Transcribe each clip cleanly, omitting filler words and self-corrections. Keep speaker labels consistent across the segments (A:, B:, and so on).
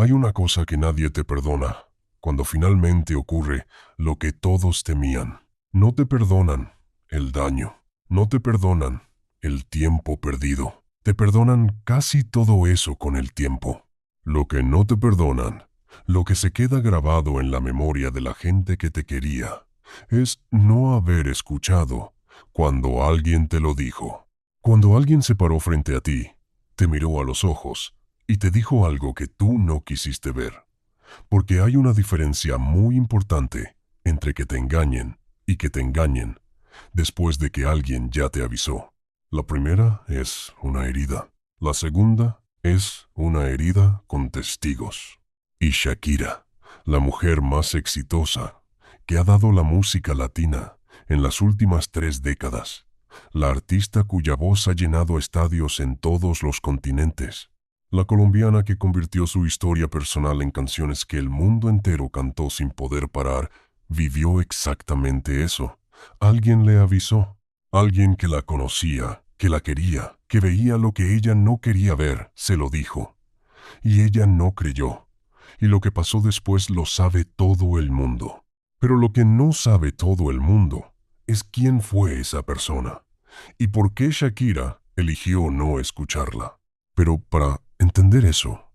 A: Hay una cosa que nadie te perdona, cuando finalmente ocurre lo que todos temían. No te perdonan el daño, no te perdonan el tiempo perdido. Te perdonan casi todo eso con el tiempo. Lo que no te perdonan, lo que se queda grabado en la memoria de la gente que te quería, es no haber escuchado cuando alguien te lo dijo. Cuando alguien se paró frente a ti, te miró a los ojos y te dijo algo que tú no quisiste ver. Porque hay una diferencia muy importante entre que te engañen y que te engañen después de que alguien ya te avisó. La primera es una herida. La segunda es una herida con testigos. Y Shakira, la mujer más exitosa que ha dado la música latina en las últimas 3 décadas, la artista cuya voz ha llenado estadios en todos los continentes, la colombiana que convirtió su historia personal en canciones que el mundo entero cantó sin poder parar, vivió exactamente eso. Alguien le avisó, alguien que la conocía, que la quería, que veía lo que ella no quería ver, se lo dijo. Y ella no creyó. Y lo que pasó después lo sabe todo el mundo. Pero lo que no sabe todo el mundo es quién fue esa persona y por qué Shakira eligió no escucharla. Pero para entender eso,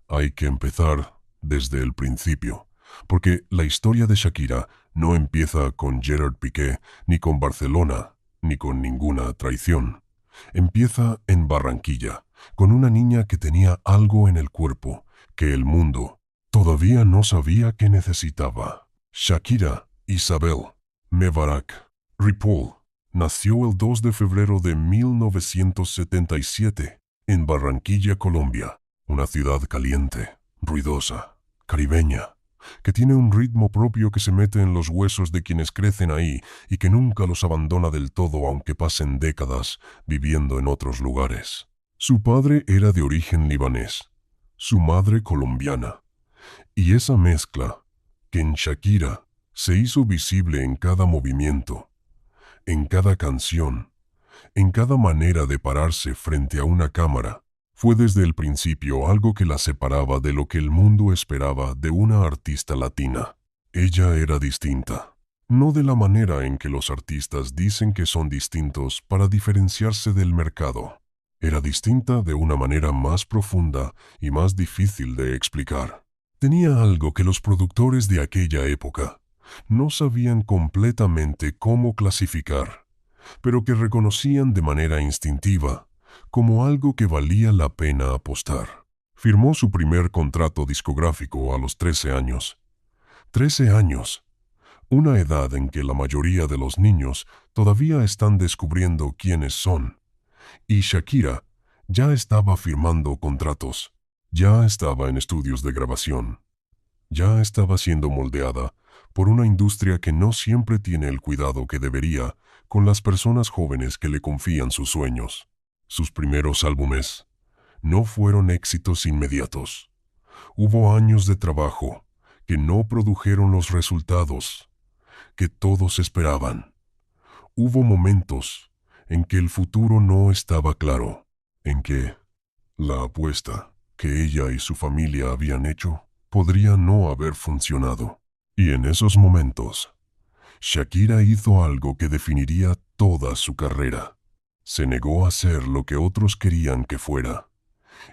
A: hay que empezar desde el principio, porque la historia de Shakira no empieza con Gerard Piqué, ni con Barcelona, ni con ninguna traición. Empieza en Barranquilla, con una niña que tenía algo en el cuerpo que el mundo todavía no sabía que necesitaba. Shakira Isabel Mebarak Ripoll nació el 2 de febrero de 1977 en Barranquilla, Colombia, una ciudad caliente, ruidosa, caribeña, que tiene un ritmo propio que se mete en los huesos de quienes crecen ahí y que nunca los abandona del todo aunque pasen décadas viviendo en otros lugares. Su padre era de origen libanés, su madre colombiana, y esa mezcla, que en Shakira se hizo visible en cada movimiento, en cada canción, en cada manera de pararse frente a una cámara, fue desde el principio algo que la separaba de lo que el mundo esperaba de una artista latina. Ella era distinta, no de la manera en que los artistas dicen que son distintos para diferenciarse del mercado. Era distinta de una manera más profunda y más difícil de explicar. Tenía algo que los productores de aquella época no sabían completamente cómo clasificar, pero que reconocían de manera instintiva como algo que valía la pena apostar. Firmó su primer contrato discográfico a los 13 años. 13 años, una edad en que la mayoría de los niños todavía están descubriendo quiénes son. Y Shakira ya estaba firmando contratos, ya estaba en estudios de grabación, ya estaba siendo moldeada por una industria que no siempre tiene el cuidado que debería con las personas jóvenes que le confían sus sueños. Sus primeros álbumes no fueron éxitos inmediatos. Hubo años de trabajo que no produjeron los resultados que todos esperaban. Hubo momentos en que el futuro no estaba claro, en que la apuesta que ella y su familia habían hecho podría no haber funcionado. Y en esos momentos, Shakira hizo algo que definiría toda su carrera. Se negó a ser lo que otros querían que fuera,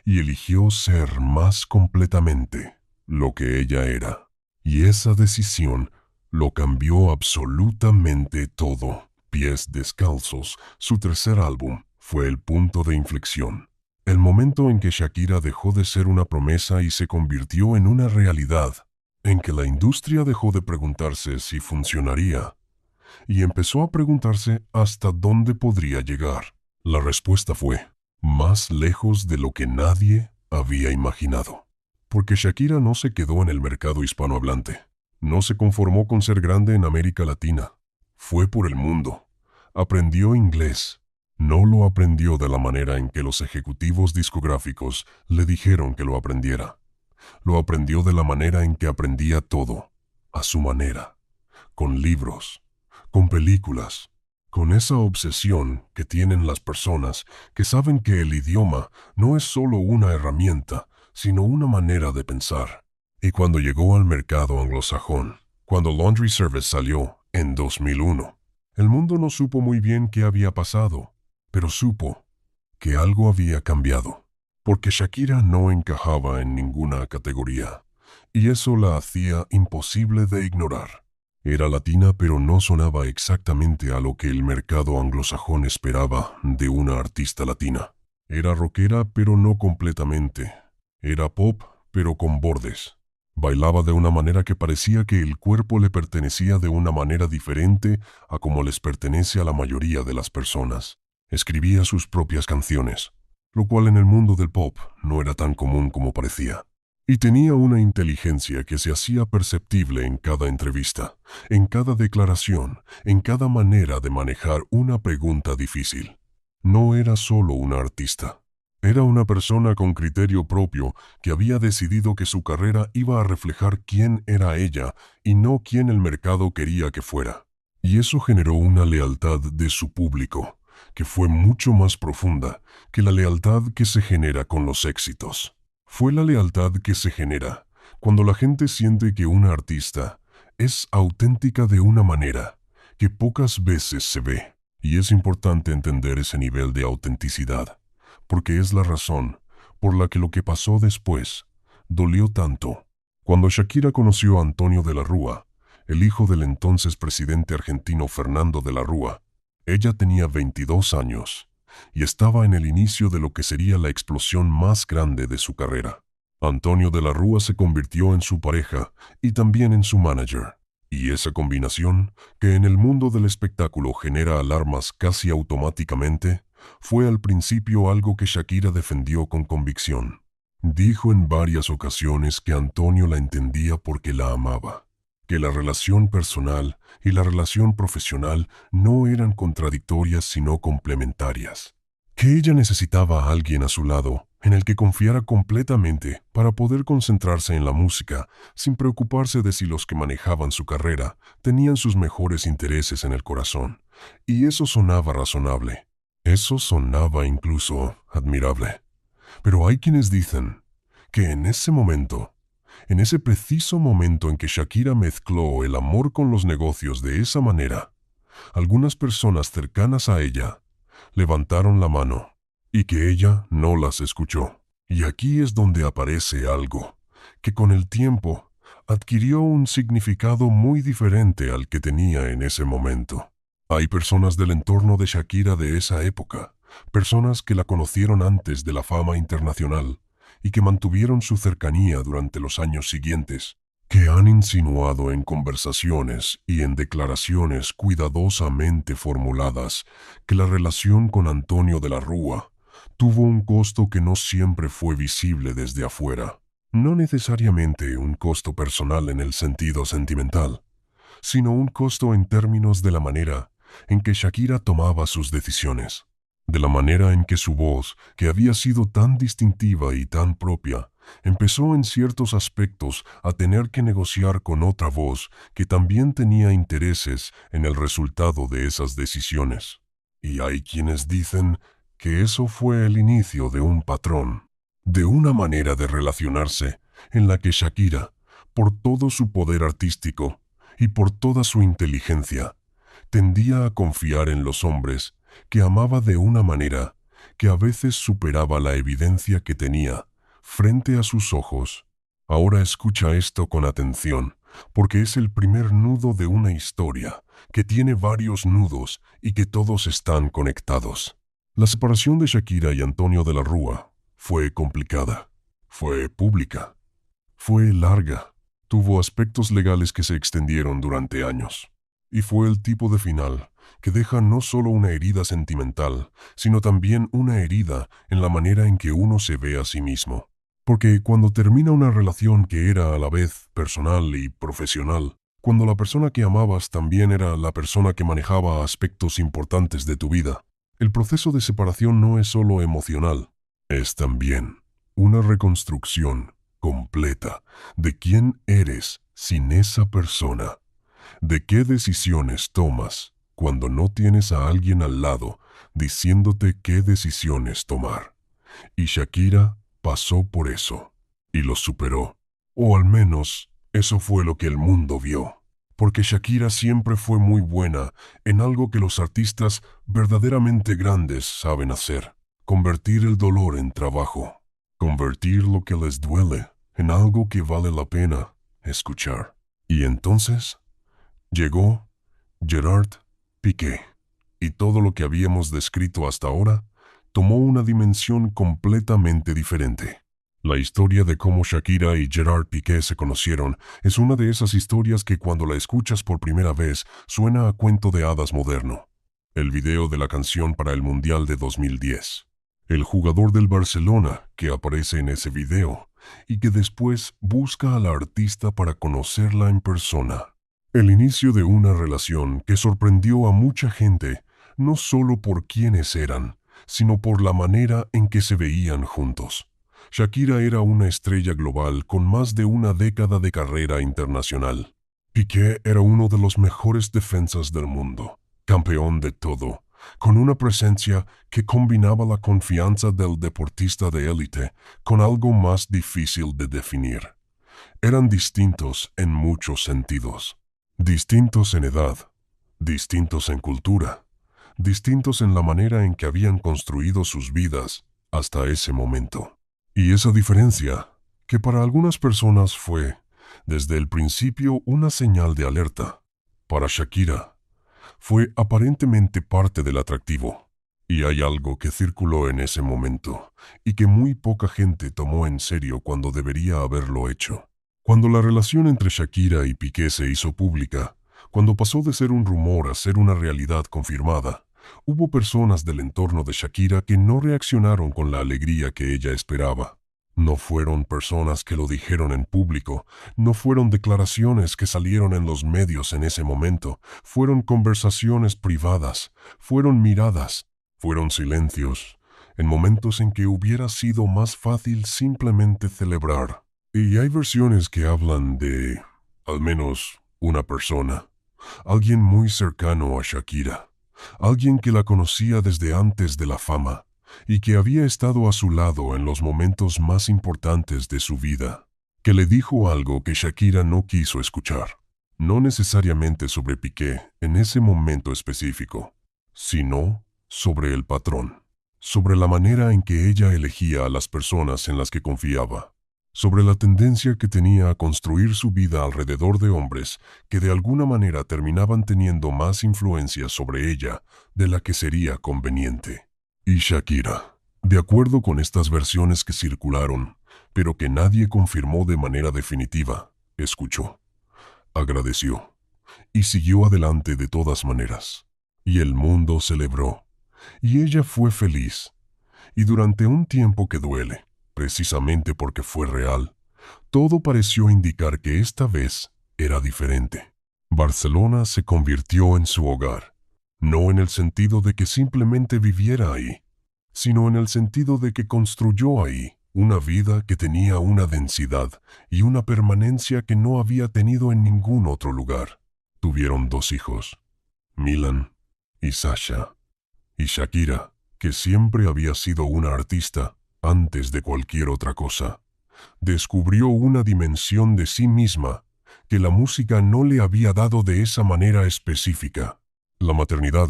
A: y eligió ser más completamente lo que ella era. Y esa decisión lo cambió absolutamente todo. Pies Descalzos, su tercer álbum, fue el punto de inflexión. El momento en que Shakira dejó de ser una promesa y se convirtió en una realidad, en que la industria dejó de preguntarse si funcionaría y empezó a preguntarse hasta dónde podría llegar. La respuesta fue, más lejos de lo que nadie había imaginado. Porque Shakira no se quedó en el mercado hispanohablante. No se conformó con ser grande en América Latina. Fue por el mundo. Aprendió inglés. No lo aprendió de la manera en que los ejecutivos discográficos le dijeron que lo aprendiera. Lo aprendió de la manera en que aprendía todo, a su manera, con libros, con películas, con esa obsesión que tienen las personas que saben que el idioma no es solo una herramienta, sino una manera de pensar. Y cuando llegó al mercado anglosajón, cuando Laundry Service salió en 2001, el mundo no supo muy bien qué había pasado, pero supo que algo había cambiado, porque Shakira no encajaba en ninguna categoría, y eso la hacía imposible de ignorar. Era latina, pero no sonaba exactamente a lo que el mercado anglosajón esperaba de una artista latina. Era rockera, pero no completamente. Era pop, pero con bordes. Bailaba de una manera que parecía que el cuerpo le pertenecía de una manera diferente a como les pertenece a la mayoría de las personas. Escribía sus propias canciones, lo cual en el mundo del pop no era tan común como parecía. Y tenía una inteligencia que se hacía perceptible en cada entrevista, en cada declaración, en cada manera de manejar una pregunta difícil. No era solo una artista. Era una persona con criterio propio que había decidido que su carrera iba a reflejar quién era ella y no quién el mercado quería que fuera. Y eso generó una lealtad de su público, que fue mucho más profunda que la lealtad que se genera con los éxitos. Fue la lealtad que se genera cuando la gente siente que una artista es auténtica de una manera que pocas veces se ve. Y es importante entender ese nivel de autenticidad, porque es la razón por la que lo que pasó después dolió tanto. Cuando Shakira conoció a Antonio de la Rúa, el hijo del entonces presidente argentino Fernando de la Rúa, ella tenía 22 años y estaba en el inicio de lo que sería la explosión más grande de su carrera. Antonio de la Rúa se convirtió en su pareja y también en su manager. Y esa combinación, que en el mundo del espectáculo genera alarmas casi automáticamente, fue al principio algo que Shakira defendió con convicción. Dijo en varias ocasiones que Antonio la entendía porque la amaba, que la relación personal y la relación profesional no eran contradictorias sino complementarias, que ella necesitaba a alguien a su lado en el que confiara completamente para poder concentrarse en la música sin preocuparse de si los que manejaban su carrera tenían sus mejores intereses en el corazón. Y eso sonaba razonable. Eso sonaba incluso admirable. Pero hay quienes dicen que en ese momento, en ese preciso momento en que Shakira mezcló el amor con los negocios de esa manera, algunas personas cercanas a ella levantaron la mano y que ella no las escuchó. Y aquí es donde aparece algo que con el tiempo adquirió un significado muy diferente al que tenía en ese momento. Hay personas del entorno de Shakira de esa época, personas que la conocieron antes de la fama internacional y que mantuvieron su cercanía durante los años siguientes, que han insinuado en conversaciones y en declaraciones cuidadosamente formuladas que la relación con Antonio de la Rúa tuvo un costo que no siempre fue visible desde afuera. No necesariamente un costo personal en el sentido sentimental, sino un costo en términos de la manera en que Shakira tomaba sus decisiones, de la manera en que su voz, que había sido tan distintiva y tan propia, empezó en ciertos aspectos a tener que negociar con otra voz que también tenía intereses en el resultado de esas decisiones. Y hay quienes dicen que eso fue el inicio de un patrón, de una manera de relacionarse en la que Shakira, por todo su poder artístico y por toda su inteligencia, tendía a confiar en los hombres que amaba de una manera que a veces superaba la evidencia que tenía frente a sus ojos. Ahora escucha esto con atención, porque es el primer nudo de una historia que tiene varios nudos y que todos están conectados. La separación de Shakira y Antonio de la Rúa fue complicada, fue pública, fue larga, tuvo aspectos legales que se extendieron durante años. Y fue el tipo de final que deja no solo una herida sentimental, sino también una herida en la manera en que uno se ve a sí mismo. Porque cuando termina una relación que era a la vez personal y profesional, cuando la persona que amabas también era la persona que manejaba aspectos importantes de tu vida, el proceso de separación no es solo emocional, es también una reconstrucción completa de quién eres sin esa persona, de qué decisiones tomas cuando no tienes a alguien al lado diciéndote qué decisiones tomar. Y Shakira pasó por eso. y los superó. O al menos, eso fue lo que el mundo vio. Porque Shakira siempre fue muy buena en algo que los artistas verdaderamente grandes saben hacer: convertir el dolor en trabajo, convertir lo que les duele en algo que vale la pena escuchar. Y entonces llegó Gerard Piqué, y todo lo que habíamos descrito hasta ahora tomó una dimensión completamente diferente. La historia de cómo Shakira y Gerard Piqué se conocieron es una de esas historias que cuando la escuchas por primera vez suena a cuento de hadas moderno. El video de la canción para el Mundial de 2010. El jugador del Barcelona que aparece en ese video y que después busca a la artista para conocerla en persona. El inicio de una relación que sorprendió a mucha gente, no solo por quiénes eran, sino por la manera en que se veían juntos. Shakira era una estrella global con más de una década de carrera internacional. Piqué era uno de los mejores defensas del mundo, campeón de todo, con una presencia que combinaba la confianza del deportista de élite con algo más difícil de definir. Eran distintos en muchos sentidos. Distintos en edad, distintos en cultura, distintos en la manera en que habían construido sus vidas hasta ese momento. Y esa diferencia, que para algunas personas fue, desde el principio, una señal de alerta, para Shakira, fue aparentemente parte del atractivo. Y hay algo que circuló en ese momento, y que muy poca gente tomó en serio cuando debería haberlo hecho. Cuando la relación entre Shakira y Piqué se hizo pública, cuando pasó de ser un rumor a ser una realidad confirmada, hubo personas del entorno de Shakira que no reaccionaron con la alegría que ella esperaba. No fueron personas que lo dijeron en público, no fueron declaraciones que salieron en los medios en ese momento, fueron conversaciones privadas, fueron miradas, fueron silencios, en momentos en que hubiera sido más fácil simplemente celebrar. Y hay versiones que hablan de, al menos, una persona, alguien muy cercano a Shakira, alguien que la conocía desde antes de la fama y que había estado a su lado en los momentos más importantes de su vida, que le dijo algo que Shakira no quiso escuchar, no necesariamente sobre Piqué en ese momento específico, sino sobre el patrón, sobre la manera en que ella elegía a las personas en las que confiaba, sobre la tendencia que tenía a construir su vida alrededor de hombres que de alguna manera terminaban teniendo más influencia sobre ella de la que sería conveniente. Y Shakira, de acuerdo con estas versiones que circularon, pero que nadie confirmó de manera definitiva, escuchó, agradeció y siguió adelante de todas maneras. Y el mundo celebró, y ella fue feliz. Y durante un tiempo que duele, precisamente porque fue real, todo pareció indicar que esta vez era diferente. Barcelona se convirtió en su hogar, no en el sentido de que simplemente viviera ahí, sino en el sentido de que construyó ahí una vida que tenía una densidad y una permanencia que no había tenido en ningún otro lugar. Tuvieron 2 hijos, Milan y Sasha. Y Shakira, que siempre había sido una artista antes de cualquier otra cosa, descubrió una dimensión de sí misma que la música no le había dado de esa manera específica. La maternidad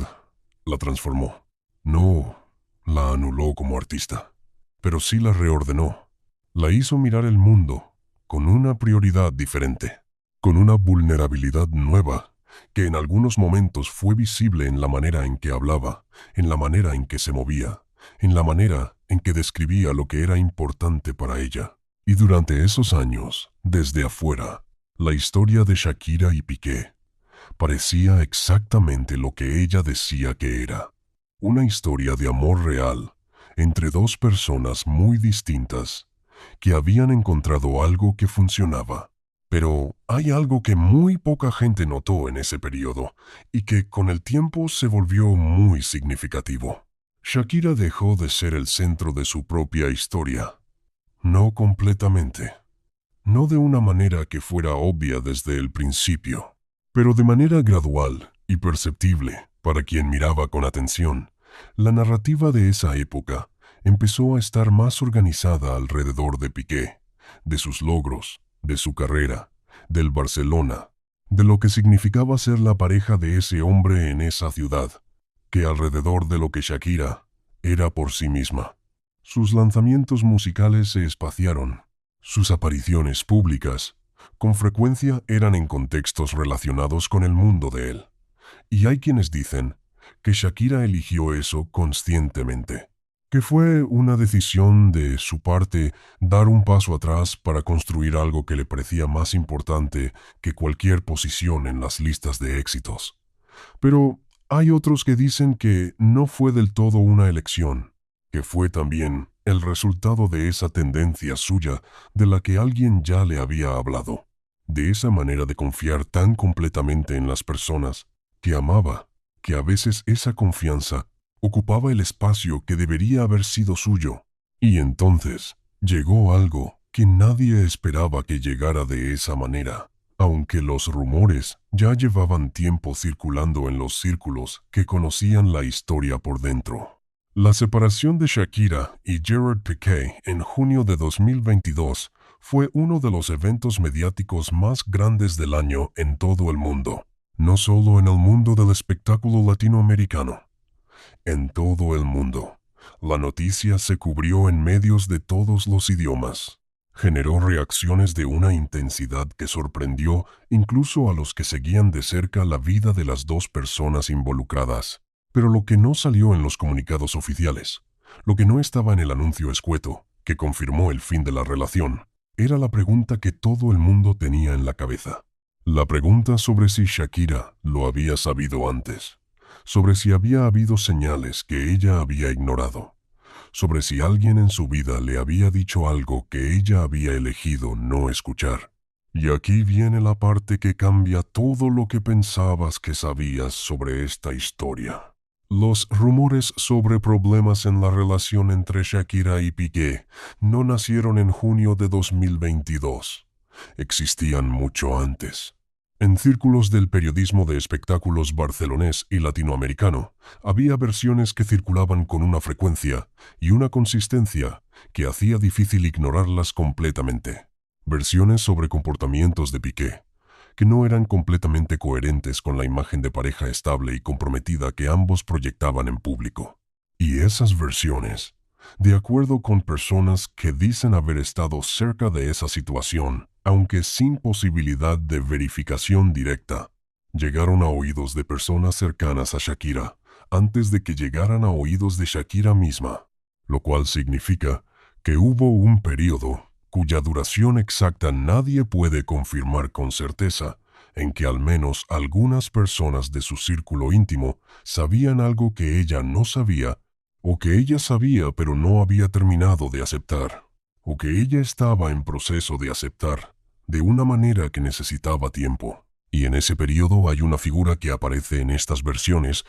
A: la transformó. No la anuló como artista, pero sí la reordenó. La hizo mirar el mundo con una prioridad diferente, con una vulnerabilidad nueva que en algunos momentos fue visible en la manera en que hablaba, en la manera en que se movía, en la manera en que describía lo que era importante para ella. Y durante esos años, desde afuera, la historia de Shakira y Piqué parecía exactamente lo que ella decía que era: una historia de amor real entre 2 personas muy distintas que habían encontrado algo que funcionaba. Pero hay algo que muy poca gente notó en ese periodo y que con el tiempo se volvió muy significativo. Shakira dejó de ser el centro de su propia historia. No completamente. No de una manera que fuera obvia desde el principio, pero de manera gradual y perceptible para quien miraba con atención. La narrativa de esa época empezó a estar más organizada alrededor de Piqué, de sus logros, de su carrera, del Barcelona, de lo que significaba ser la pareja de ese hombre en esa ciudad, que alrededor de lo que Shakira era por sí misma. Sus lanzamientos musicales se espaciaron. Sus apariciones públicas, con frecuencia, eran en contextos relacionados con el mundo de él. Y hay quienes dicen que Shakira eligió eso conscientemente, que fue una decisión de su parte dar un paso atrás para construir algo que le parecía más importante que cualquier posición en las listas de éxitos. Pero hay otros que dicen que no fue del todo una elección, que fue también el resultado de esa tendencia suya de la que alguien ya le había hablado, de esa manera de confiar tan completamente en las personas que amaba, que a veces esa confianza ocupaba el espacio que debería haber sido suyo. Y entonces llegó algo que nadie esperaba que llegara de esa manera, aunque los rumores ya llevaban tiempo circulando en los círculos que conocían la historia por dentro. La separación de Shakira y Gerard Piqué en junio de 2022 fue uno de los eventos mediáticos más grandes del año en todo el mundo, no solo en el mundo del espectáculo latinoamericano. En todo el mundo, la noticia se cubrió en medios de todos los idiomas. Generó reacciones de una intensidad que sorprendió incluso a los que seguían de cerca la vida de las dos personas involucradas. Pero lo que no salió en los comunicados oficiales, lo que no estaba en el anuncio escueto, que confirmó el fin de la relación, era la pregunta que todo el mundo tenía en la cabeza. La pregunta sobre si Shakira lo había sabido antes, sobre si había habido señales que ella había ignorado, sobre si alguien en su vida le había dicho algo que ella había elegido no escuchar. Y aquí viene la parte que cambia todo lo que pensabas que sabías sobre esta historia. Los rumores sobre problemas en la relación entre Shakira y Piqué no nacieron en junio de 2022. Existían mucho antes. En círculos del periodismo de espectáculos barcelonés y latinoamericano, había versiones que circulaban con una frecuencia y una consistencia que hacía difícil ignorarlas completamente. Versiones sobre comportamientos de Piqué, que no eran completamente coherentes con la imagen de pareja estable y comprometida que ambos proyectaban en público. Y esas versiones, de acuerdo con personas que dicen haber estado cerca de esa situación, aunque sin posibilidad de verificación directa, llegaron a oídos de personas cercanas a Shakira antes de que llegaran a oídos de Shakira misma, lo cual significa que hubo un periodo cuya duración exacta nadie puede confirmar con certeza, en que al menos algunas personas de su círculo íntimo sabían algo que ella no sabía, o que ella sabía pero no había terminado de aceptar, o que ella estaba en proceso de aceptar, de una manera que necesitaba tiempo. Y en ese periodo hay una figura que aparece en estas versiones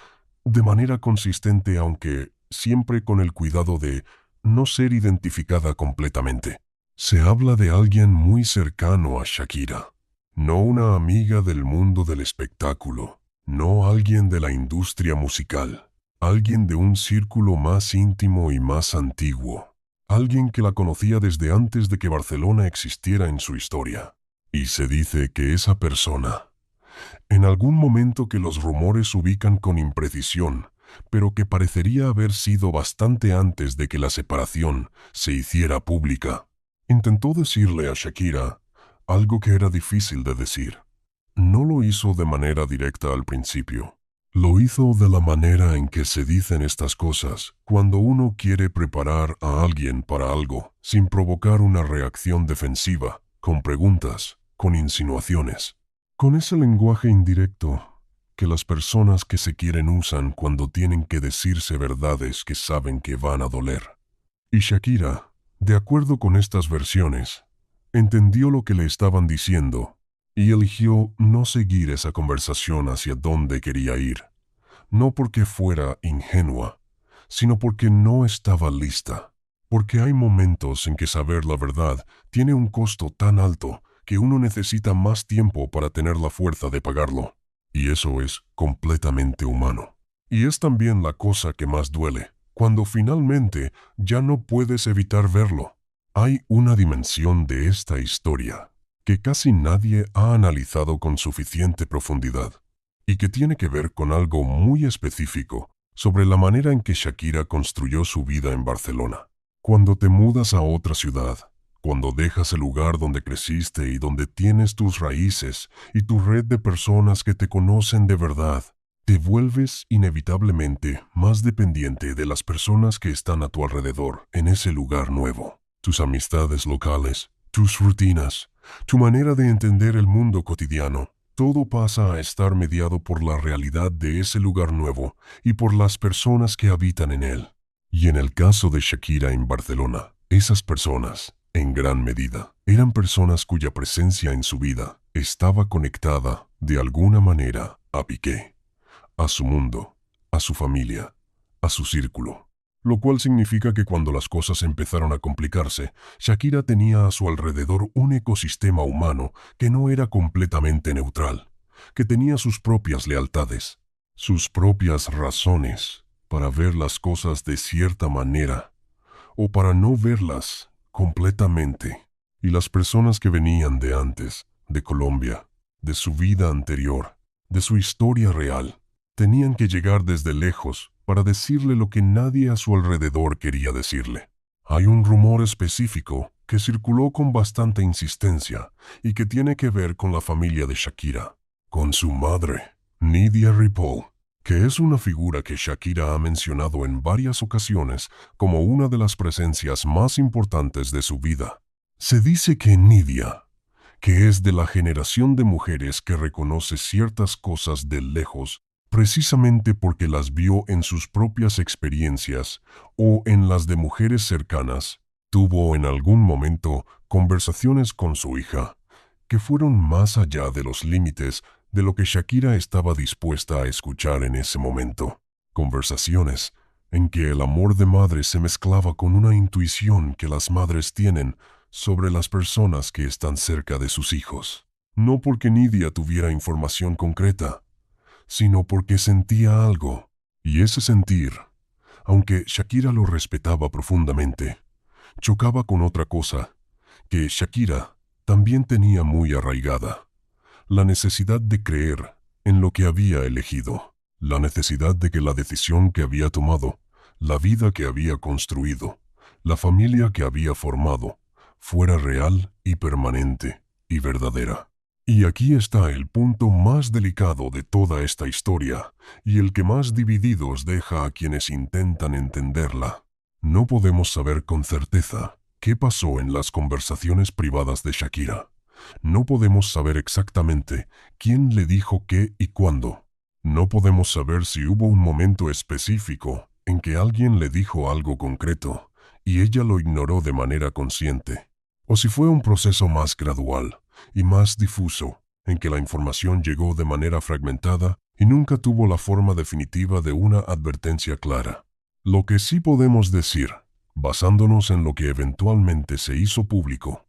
A: de manera consistente, aunque siempre con el cuidado de no ser identificada completamente. Se habla de alguien muy cercano a Shakira, no una amiga del mundo del espectáculo, no alguien de la industria musical, alguien de un círculo más íntimo y más antiguo, alguien que la conocía desde antes de que Barcelona existiera en su historia. Y se dice que esa persona, en algún momento que los rumores ubican con imprecisión, pero que parecería haber sido bastante antes de que la separación se hiciera pública, intentó decirle a Shakira algo que era difícil de decir. No lo hizo de manera directa al principio. Lo hizo de la manera en que se dicen estas cosas cuando uno quiere preparar a alguien para algo sin provocar una reacción defensiva, con preguntas, con insinuaciones, con ese lenguaje indirecto que las personas que se quieren usan cuando tienen que decirse verdades que saben que van a doler. Y Shakira, de acuerdo con estas versiones, entendió lo que le estaban diciendo y eligió no seguir esa conversación hacia donde quería ir, no porque fuera ingenua, sino porque no estaba lista, porque hay momentos en que saber la verdad tiene un costo tan alto que uno necesita más tiempo para tener la fuerza de pagarlo, y eso es completamente humano. Y es también la cosa que más duele, cuando finalmente ya no puedes evitar verlo. Hay una dimensión de esta historia que casi nadie ha analizado con suficiente profundidad y que tiene que ver con algo muy específico sobre la manera en que Shakira construyó su vida en Barcelona. Cuando te mudas a otra ciudad, cuando dejas el lugar donde creciste y donde tienes tus raíces y tu red de personas que te conocen de verdad, te vuelves inevitablemente más dependiente de las personas que están a tu alrededor en ese lugar nuevo. Tus amistades locales, tus rutinas, tu manera de entender el mundo cotidiano, todo pasa a estar mediado por la realidad de ese lugar nuevo y por las personas que habitan en él. Y en el caso de Shakira en Barcelona, esas personas, en gran medida, eran personas cuya presencia en su vida estaba conectada, de alguna manera, a Piqué, a su mundo, a su familia, a su círculo. Lo cual significa que cuando las cosas empezaron a complicarse, Shakira tenía a su alrededor un ecosistema humano que no era completamente neutral, que tenía sus propias lealtades, sus propias razones para ver las cosas de cierta manera o para no verlas completamente. Y las personas que venían de antes, de Colombia, de su vida anterior, de su historia real, tenían que llegar desde lejos para decirle lo que nadie a su alrededor quería decirle. Hay un rumor específico que circuló con bastante insistencia y que tiene que ver con la familia de Shakira, con su madre, Nidia Ripoll, que es una figura que Shakira ha mencionado en varias ocasiones como una de las presencias más importantes de su vida. Se dice que Nidia, que es de la generación de mujeres que reconoce ciertas cosas de lejos, precisamente porque las vio en sus propias experiencias o en las de mujeres cercanas, tuvo en algún momento conversaciones con su hija, que fueron más allá de los límites de lo que Shakira estaba dispuesta a escuchar en ese momento. Conversaciones en que el amor de madre se mezclaba con una intuición que las madres tienen sobre las personas que están cerca de sus hijos. No porque Nidia tuviera información concreta, sino porque sentía algo, y ese sentir, aunque Shakira lo respetaba profundamente, chocaba con otra cosa que Shakira también tenía muy arraigada: la necesidad de creer en lo que había elegido, la necesidad de que la decisión que había tomado, la vida que había construido, la familia que había formado, fuera real y permanente y verdadera. Y aquí está el punto más delicado de toda esta historia, y el que más divididos deja a quienes intentan entenderla. No podemos saber con certeza qué pasó en las conversaciones privadas de Shakira. No podemos saber exactamente quién le dijo qué y cuándo. No podemos saber si hubo un momento específico en que alguien le dijo algo concreto y ella lo ignoró de manera consciente, o si fue un proceso más gradual y más difuso, en que la información llegó de manera fragmentada y nunca tuvo la forma definitiva de una advertencia clara. Lo que sí podemos decir, basándonos en lo que eventualmente se hizo público,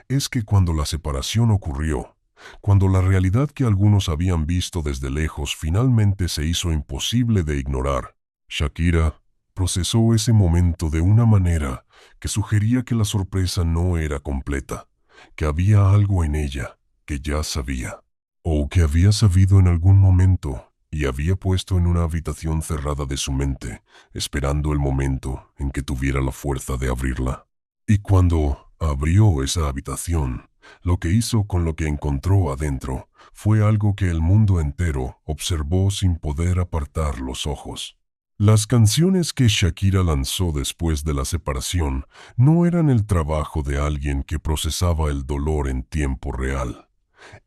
A: es que cuando la separación ocurrió, cuando la realidad que algunos habían visto desde lejos finalmente se hizo imposible de ignorar, Shakira procesó ese momento de una manera que sugería que la sorpresa no era completa, que había algo en ella que ya sabía, o que había sabido en algún momento y había puesto en una habitación cerrada de su mente, esperando el momento en que tuviera la fuerza de abrirla. Y cuando abrió esa habitación, lo que hizo con lo que encontró adentro fue algo que el mundo entero observó sin poder apartar los ojos. Las canciones que Shakira lanzó después de la separación no eran el trabajo de alguien que procesaba el dolor en tiempo real.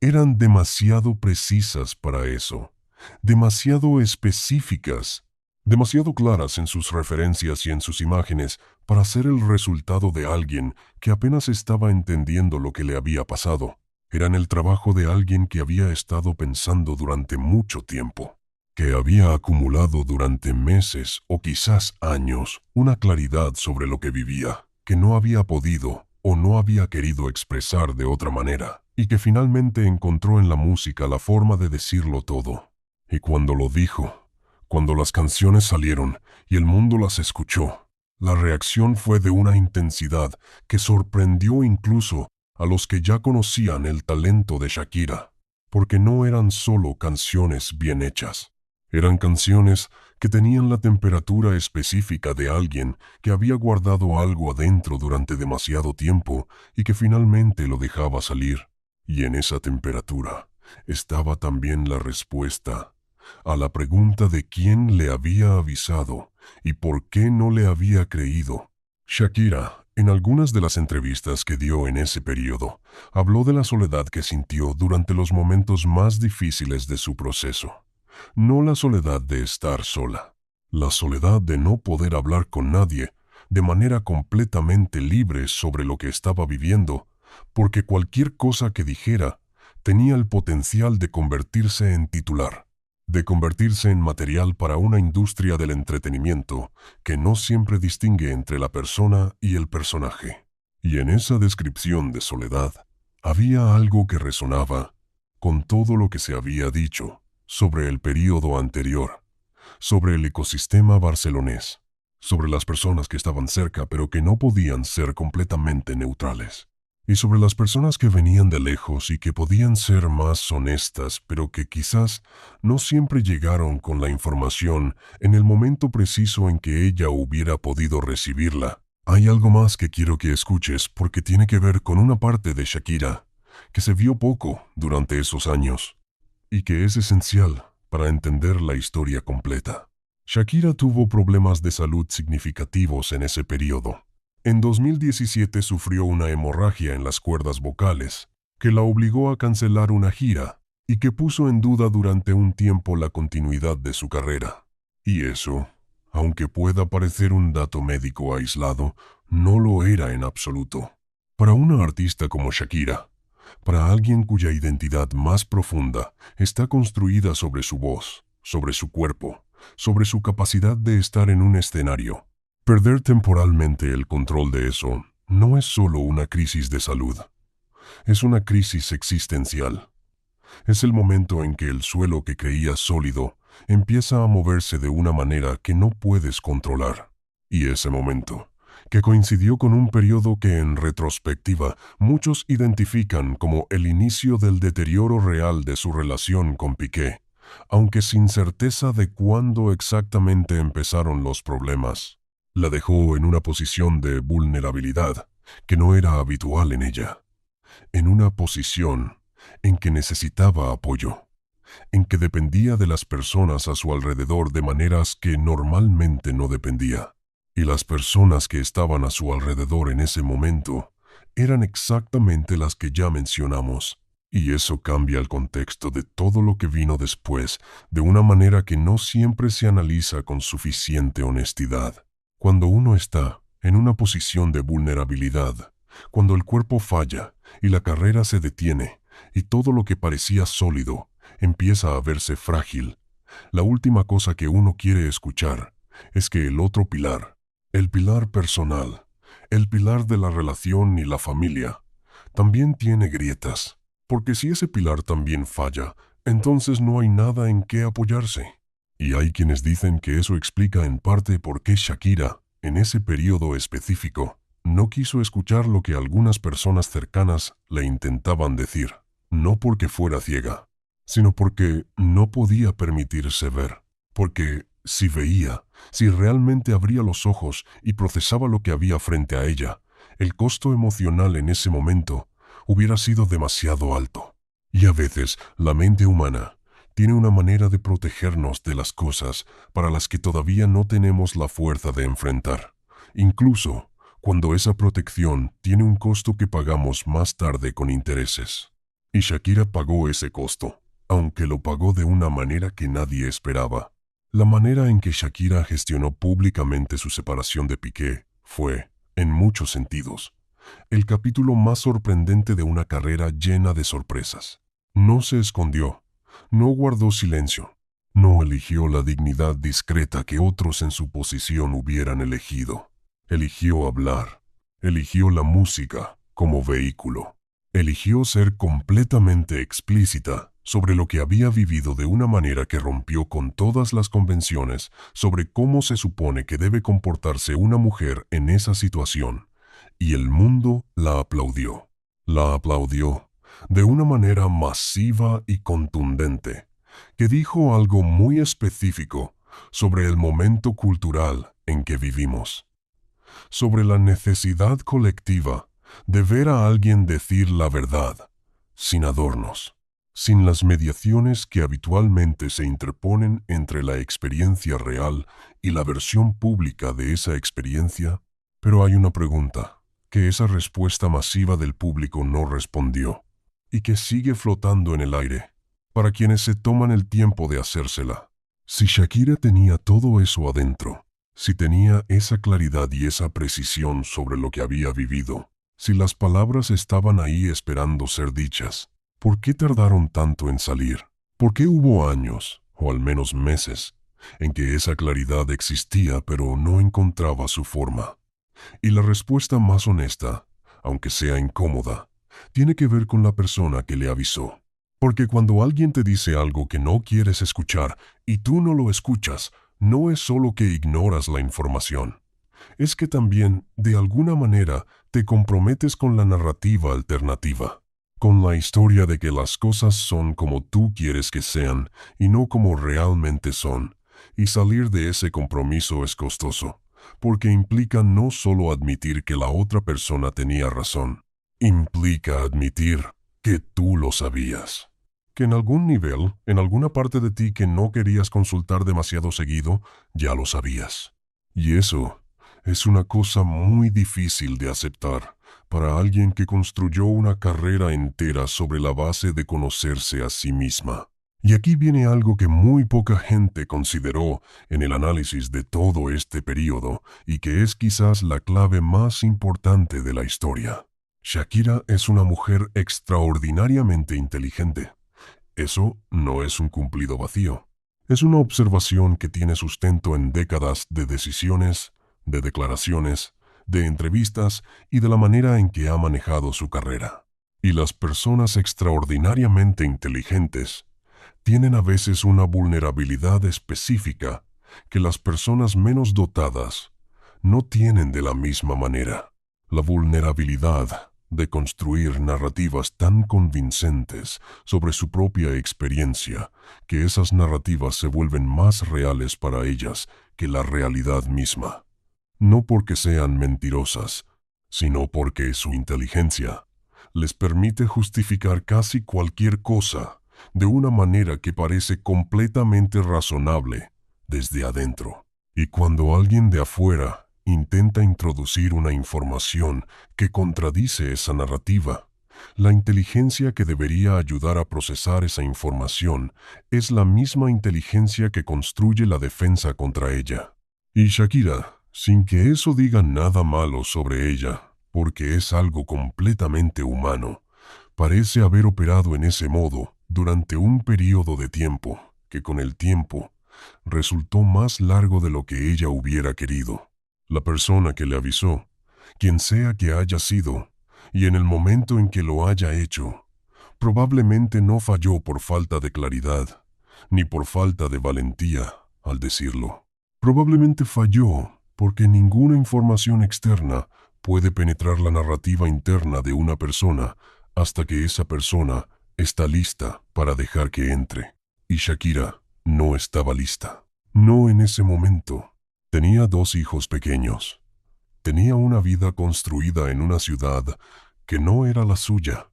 A: Eran demasiado precisas para eso, demasiado específicas, demasiado claras en sus referencias y en sus imágenes para ser el resultado de alguien que apenas estaba entendiendo lo que le había pasado. Eran el trabajo de alguien que había estado pensando durante mucho tiempo, que había acumulado durante meses o quizás años una claridad sobre lo que vivía, que no había podido o no había querido expresar de otra manera, y que finalmente encontró en la música la forma de decirlo todo. Y cuando lo dijo, cuando las canciones salieron y el mundo las escuchó, La reacción fue de una intensidad que sorprendió incluso a los que ya conocían el talento de Shakira, porque no eran solo canciones bien hechas. Eran canciones que tenían la temperatura específica de alguien que había guardado algo adentro durante demasiado tiempo y que finalmente lo dejaba salir. Y en esa temperatura estaba también la respuesta a la pregunta de quién le había avisado y por qué no le había creído. Shakira, en algunas de las entrevistas que dio en ese periodo, habló de la soledad que sintió durante los momentos más difíciles de su proceso. No la soledad de estar sola, la soledad de no poder hablar con nadie de manera completamente libre sobre lo que estaba viviendo, porque cualquier cosa que dijera tenía el potencial de convertirse en titular, de convertirse en material para una industria del entretenimiento que no siempre distingue entre la persona y el personaje. Y en esa descripción de soledad había algo que resonaba con todo lo que se había dicho sobre el período anterior, sobre el ecosistema barcelonés, sobre las personas que estaban cerca pero que no podían ser completamente neutrales, y sobre las personas que venían de lejos y que podían ser más honestas pero que quizás no siempre llegaron con la información en el momento preciso en que ella hubiera podido recibirla. Hay algo más que quiero que escuches porque tiene que ver con una parte de Shakira que se vio poco durante esos años y que es esencial para entender la historia completa. Shakira tuvo problemas de salud significativos en ese periodo. En 2017 sufrió una hemorragia en las cuerdas vocales, que la obligó a cancelar una gira y que puso en duda durante un tiempo la continuidad de su carrera. Y eso, aunque pueda parecer un dato médico aislado, no lo era en absoluto. Para una artista como Shakira, para alguien cuya identidad más profunda está construida sobre su voz, sobre su cuerpo, sobre su capacidad de estar en un escenario, perder temporalmente el control de eso no es solo una crisis de salud, es una crisis existencial. Es el momento en que el suelo que creías sólido empieza a moverse de una manera que no puedes controlar. Y ese momento, que coincidió con un periodo que en retrospectiva muchos identifican como el inicio del deterioro real de su relación con Piqué, aunque sin certeza de cuándo exactamente empezaron los problemas. La dejó en una posición de vulnerabilidad que no era habitual en ella, en una posición en que necesitaba apoyo, en que dependía de las personas a su alrededor de maneras que normalmente no dependía. Y las personas que estaban a su alrededor en ese momento eran exactamente las que ya mencionamos. Y eso cambia el contexto de todo lo que vino después de una manera que no siempre se analiza con suficiente honestidad. Cuando uno está en una posición de vulnerabilidad, cuando el cuerpo falla y la carrera se detiene y todo lo que parecía sólido empieza a verse frágil, la última cosa que uno quiere escuchar es que el otro pilar, el pilar personal, el pilar de la relación y la familia, también tiene grietas, porque si ese pilar también falla, entonces no hay nada en qué apoyarse. Y hay quienes dicen que eso explica en parte por qué Shakira, en ese periodo específico, no quiso escuchar lo que algunas personas cercanas le intentaban decir, no porque fuera ciega, sino porque no podía permitirse ver, porque si veía, si realmente abría los ojos y procesaba lo que había frente a ella, el costo emocional en ese momento hubiera sido demasiado alto. Y a veces la mente humana tiene una manera de protegernos de las cosas para las que todavía no tenemos la fuerza de enfrentar, incluso cuando esa protección tiene un costo que pagamos más tarde con intereses. Y Shakira pagó ese costo, aunque lo pagó de una manera que nadie esperaba. La manera en que Shakira gestionó públicamente su separación de Piqué fue, en muchos sentidos, el capítulo más sorprendente de una carrera llena de sorpresas. No se escondió, no guardó silencio, no eligió la dignidad discreta que otros en su posición hubieran elegido. Eligió hablar, eligió la música como vehículo, eligió ser completamente explícita sobre lo que había vivido de una manera que rompió con todas las convenciones sobre cómo se supone que debe comportarse una mujer en esa situación, y el mundo la aplaudió. La aplaudió de una manera masiva y contundente, que dijo algo muy específico sobre el momento cultural en que vivimos, sobre la necesidad colectiva de ver a alguien decir la verdad, sin adornos, sin las mediaciones que habitualmente se interponen entre la experiencia real y la versión pública de esa experiencia. Pero hay una pregunta que esa respuesta masiva del público no respondió, y que sigue flotando en el aire, para quienes se toman el tiempo de hacérsela. Si Shakira tenía todo eso adentro, si tenía esa claridad y esa precisión sobre lo que había vivido, si las palabras estaban ahí esperando ser dichas, ¿por qué tardaron tanto en salir? ¿Por qué hubo años, o al menos meses, en que esa claridad existía pero no encontraba su forma? Y la respuesta más honesta, aunque sea incómoda, tiene que ver con la persona que le avisó. Porque cuando alguien te dice algo que no quieres escuchar y tú no lo escuchas, no es solo que ignoras la información. Es que también, de alguna manera, te comprometes con la narrativa alternativa, con la historia de que las cosas son como tú quieres que sean y no como realmente son. Y salir de ese compromiso es costoso, porque implica no solo admitir que la otra persona tenía razón, implica admitir que tú lo sabías. Que en algún nivel, en alguna parte de ti que no querías consultar demasiado seguido, ya lo sabías. Y eso es una cosa muy difícil de aceptar para alguien que construyó una carrera entera sobre la base de conocerse a sí misma. Y aquí viene algo que muy poca gente consideró en el análisis de todo este período y que es quizás la clave más importante de la historia. Shakira es una mujer extraordinariamente inteligente. Eso no es un cumplido vacío. Es una observación que tiene sustento en décadas de decisiones, de declaraciones, de entrevistas y de la manera en que ha manejado su carrera. Y las personas extraordinariamente inteligentes tienen a veces una vulnerabilidad específica que las personas menos dotadas no tienen de la misma manera. La vulnerabilidad de construir narrativas tan convincentes sobre su propia experiencia que esas narrativas se vuelven más reales para ellas que la realidad misma. No porque sean mentirosas, sino porque su inteligencia les permite justificar casi cualquier cosa de una manera que parece completamente razonable desde adentro. Y cuando alguien de afuera intenta introducir una información que contradice esa narrativa, la inteligencia que debería ayudar a procesar esa información es la misma inteligencia que construye la defensa contra ella. Y Shakira, sin que eso diga nada malo sobre ella, porque es algo completamente humano, parece haber operado en ese modo durante un periodo de tiempo que con el tiempo resultó más largo de lo que ella hubiera querido. La persona que le avisó, quien sea que haya sido, y en el momento en que lo haya hecho, probablemente no falló por falta de claridad, ni por falta de valentía al decirlo. Probablemente falló porque ninguna información externa puede penetrar la narrativa interna de una persona hasta que esa persona está lista para dejar que entre. Y Shakira no estaba lista. No en ese momento. Tenía 2 hijos pequeños. Tenía una vida construida en una ciudad que no era la suya.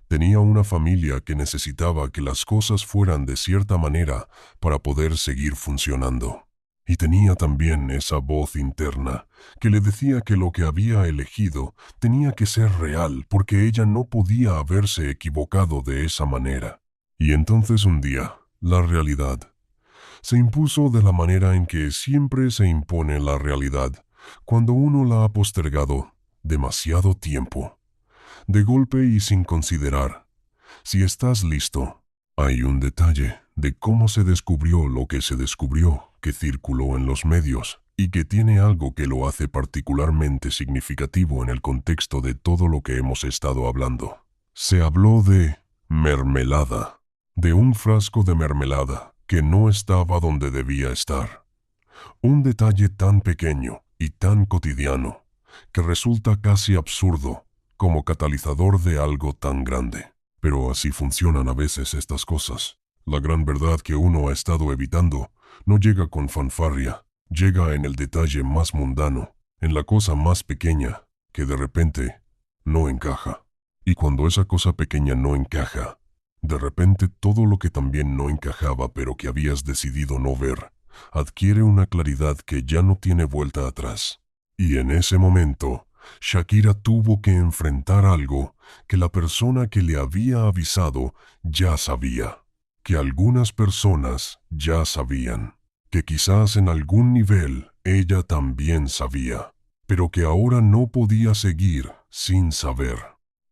A: Tenía una familia que necesitaba que las cosas fueran de cierta manera para poder seguir funcionando. Y tenía también esa voz interna que le decía que lo que había elegido tenía que ser real porque ella no podía haberse equivocado de esa manera. Y entonces un día, la realidad se impuso de la manera en que siempre se impone la realidad cuando uno la ha postergado demasiado tiempo, de golpe y sin considerar. Si estás listo, hay un detalle de cómo se descubrió lo que se descubrió, que circuló en los medios y que tiene algo que lo hace particularmente significativo en el contexto de todo lo que hemos estado hablando. Se habló de mermelada. de un frasco de mermelada que no estaba donde debía estar. Un detalle tan pequeño y tan cotidiano que resulta casi absurdo como catalizador de algo tan grande. Pero así funcionan a veces estas cosas. La gran verdad que uno ha estado evitando no llega con fanfarria, llega en el detalle más mundano, en la cosa más pequeña, que de repente no encaja. Y cuando esa cosa pequeña no encaja, de repente todo lo que también no encajaba pero que habías decidido no ver, adquiere una claridad que ya no tiene vuelta atrás. Y en ese momento, Shakira tuvo que enfrentar algo que la persona que le había avisado ya sabía, que algunas personas ya sabían, que quizás en algún nivel ella también sabía, pero que ahora no podía seguir sin saber.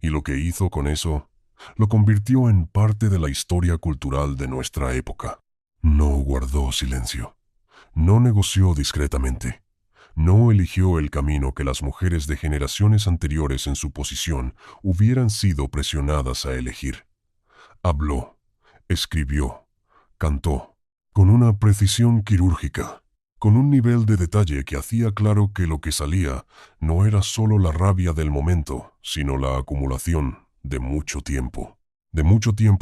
A: Y lo que hizo con eso, lo convirtió en parte de la historia cultural de nuestra época. No guardó silencio, no negoció discretamente. No eligió el camino que las mujeres de generaciones anteriores en su posición hubieran sido presionadas a elegir. Habló, escribió, cantó, con una precisión quirúrgica, con un nivel de detalle que hacía claro que lo que salía no era solo la rabia del momento, sino la acumulación de mucho tiempo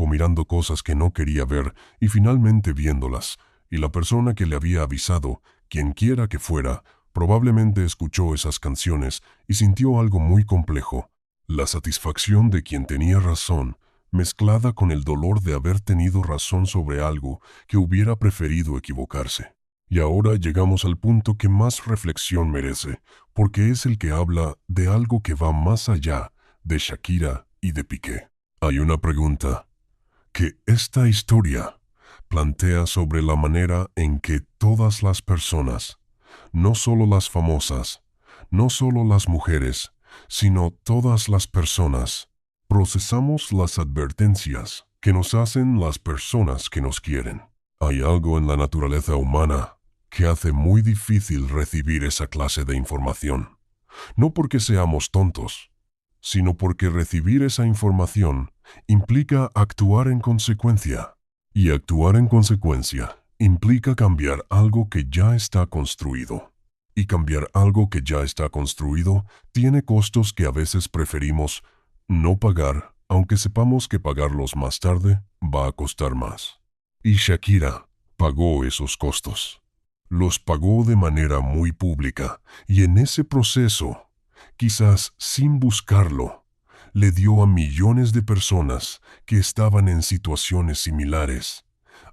A: mirando cosas que no quería ver y finalmente viéndolas, y la persona que le había avisado, quienquiera que fuera, probablemente escuchó esas canciones y sintió algo muy complejo, la satisfacción de quien tenía razón, mezclada con el dolor de haber tenido razón sobre algo que hubiera preferido equivocarse. Y ahora llegamos al punto que más reflexión merece, porque es el que habla de algo que va más allá de Shakira y de Piqué. Hay una pregunta que esta historia plantea sobre la manera en que todas las personas, no solo las famosas, no solo las mujeres, sino todas las personas, procesamos las advertencias que nos hacen las personas que nos quieren. Hay algo en la naturaleza humana que hace muy difícil recibir esa clase de información. No porque seamos tontos, sino porque recibir esa información implica actuar en consecuencia. Y actuar en consecuencia implica cambiar algo que ya está construido. Y cambiar algo que ya está construido tiene costos que a veces preferimos no pagar, aunque sepamos que pagarlos más tarde va a costar más. Y Shakira pagó esos costos. Los pagó de manera muy pública, y en ese proceso, quizás sin buscarlo, le dio a millones de personas que estaban en situaciones similares,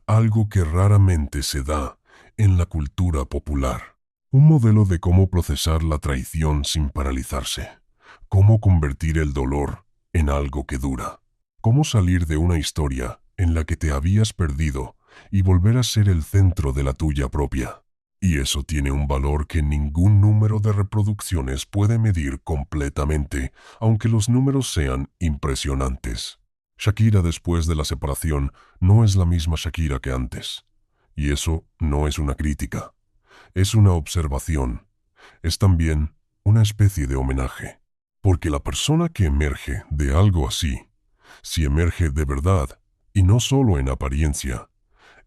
A: algo que raramente se da en la cultura popular. Un modelo de cómo procesar la traición sin paralizarse, cómo convertir el dolor en algo que dura, cómo salir de una historia en la que te habías perdido y volver a ser el centro de la tuya propia. Y eso tiene un valor que ningún número de reproducciones puede medir completamente, aunque los números sean impresionantes. Shakira después de la separación no es la misma Shakira que antes. Y eso no es una crítica. Es una observación. Es también una especie de homenaje. Porque la persona que emerge de algo así, si emerge de verdad, y no solo en apariencia,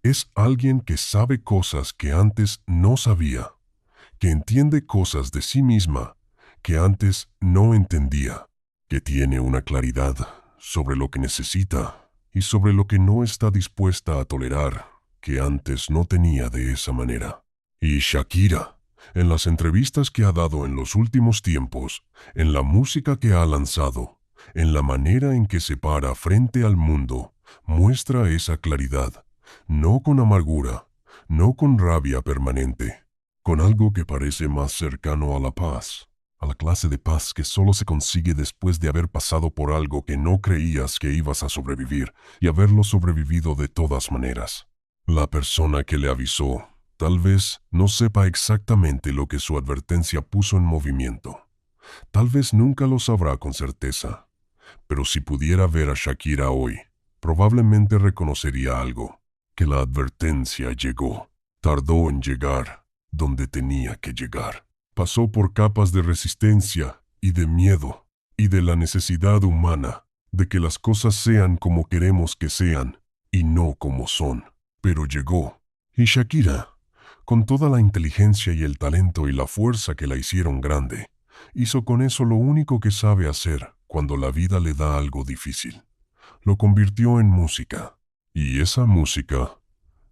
A: es alguien que sabe cosas que antes no sabía, que entiende cosas de sí misma que antes no entendía, que tiene una claridad sobre lo que necesita y sobre lo que no está dispuesta a tolerar, que antes no tenía de esa manera. Y Shakira, en las entrevistas que ha dado en los últimos tiempos, en la música que ha lanzado, en la manera en que se para frente al mundo, muestra esa claridad. No con amargura, no con rabia permanente, con algo que parece más cercano a la paz, a la clase de paz que solo se consigue después de haber pasado por algo que no creías que ibas a sobrevivir y haberlo sobrevivido de todas maneras. La persona que le avisó tal vez no sepa exactamente lo que su advertencia puso en movimiento. Tal vez nunca lo sabrá con certeza, pero si pudiera ver a Shakira hoy, probablemente reconocería algo. Que la advertencia llegó, tardó en llegar donde tenía que llegar. Pasó por capas de resistencia y de miedo y de la necesidad humana de que las cosas sean como queremos que sean y no como son. Pero llegó, y Shakira, con toda la inteligencia y el talento y la fuerza que la hicieron grande, hizo con eso lo único que sabe hacer cuando la vida le da algo difícil. Lo convirtió en música, y esa música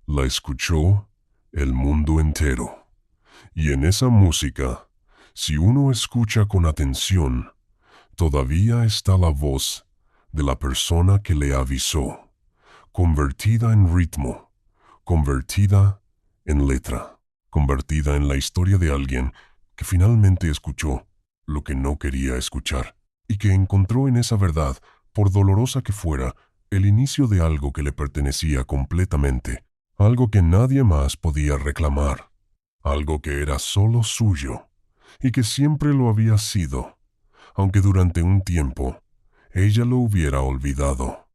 A: la escuchó el mundo entero. Y en esa música, si uno escucha con atención, todavía está la voz de la persona que le avisó, convertida en ritmo, convertida en letra, convertida en la historia de alguien que finalmente escuchó lo que no quería escuchar y que encontró en esa verdad, por dolorosa que fuera, el inicio de algo que le pertenecía completamente, algo que nadie más podía reclamar, algo que era solo suyo y que siempre lo había sido, aunque durante un tiempo ella lo hubiera olvidado.